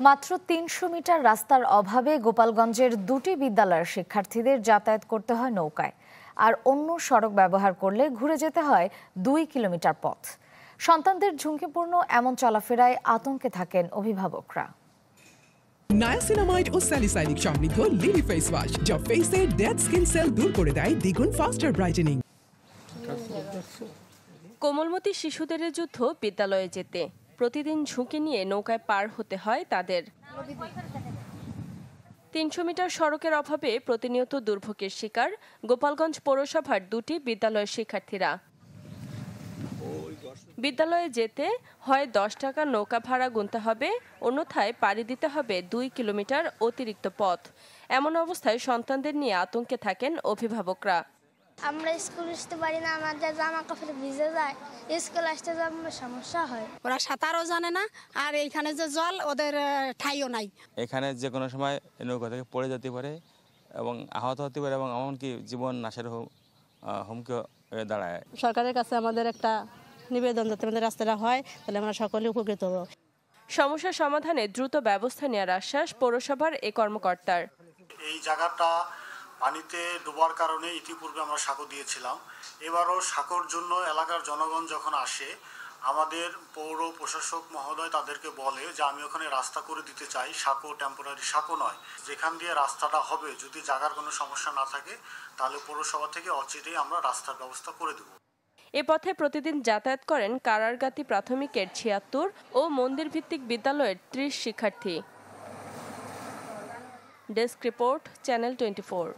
মাত্র ৩০০ মিটার রাস্তার অভাবে গোপালগঞ্জের দুটি বিদ্যালয়ের শিক্ষার্থীদের যাতায়াত করতে হয় নৌকায়, আর অন্য সড়ক ব্যবহার করলে ঘুরে যেতে হয় ২ কিলোমিটার পথ। সন্তানদের ঝুঁকিপূর্ণ এমন চলাফেরায় আতঙ্কে থাকেন অভিভাবকরা। নায়াসিনামাইড ও স্যালিসাইলিক সমৃদ্ধ লিলি ফেস ওয়াশ, যা ফেসের ডেড স্কিন সেল দূর করে দেয় দ্বিগুণ ফাস্টার ব্রাইটেনিং। কোমলমতি শিশুদের যুদ্ধ বিদ্যালয়ে যেতে প্রতিদিন ঝুঁকি নিয়ে নৌকায় পার হতে হয় তাদের। ৩০০ মিটার সড়কের অভাবে প্রতিনিয়ত দুর্ভোগের শিকার গোপালগঞ্জ পৌরসভার দুটি বিদ্যালয়ের শিক্ষার্থীরা। বিদ্যালয়ে যেতে হয় ১০ টাকা নৌকা ভাড়া গুনতে হবে, অন্যথায় পাড়ি দিতে হবে ২ কিলোমিটার অতিরিক্ত পথ। এমন অবস্থায় সন্তানদের নিয়ে আতঙ্কে থাকেন অভিভাবকরা। আমরা স্কুল আসতে পারি না, আমাদের জামা কাপড় ভিজে যায়, স্কুল আসতে সমস্যা হয়। ওরা সাঁতারও জানে না, আর এইখানে যে জল ওদের ঠাইও নাই। এখানে যে কোনো সময় নৌকা থেকে পড়ে যেতে পারে এবং আহত হতে পারে এবং এমনকি জীবন নাশের হুমকি দাঁড়ায়। সরকারের কাছে আমাদের একটা নিবেদন, যাতে আমাদের রাস্তাটা হয়, তাহলে আমরা সকলে উপকৃত হব। সমস্যা সমাধানে দ্রুত ব্যবস্থা নেওয়ার আশ্বাস পৌরসভার এই কর্মকর্তার। এই জায়গাটা পানিতে ডোবার কারণে ইতিপূর্বে আমরা সাঁকো দিয়েছিলাম। এবারও সাঁকোর জন্য এলাকার জনগণ যখন আসে, আমাদের পৌর প্রশাসক মহোদয় তাদেরকে বলে যে আমি ওখানে রাস্তা করে দিতে চাই, সাঁকো টেম্পোরারি সাঁকো নয়। যেখান দিয়ে রাস্তাটা হবে, যদি জায়গার কোনো সমস্যা না থাকে, তাহলে পৌরসভা থেকে অচিরেই আমরা রাস্তার ব্যবস্থা করে দেব। এ পথে প্রতিদিন যাতায়াত করেন কারারগাতি প্রাথমিকের ৭৬ ও মন্দির ভিত্তিক বিদ্যালয়ের ৩০ শিক্ষার্থী। Desk report, channel 24।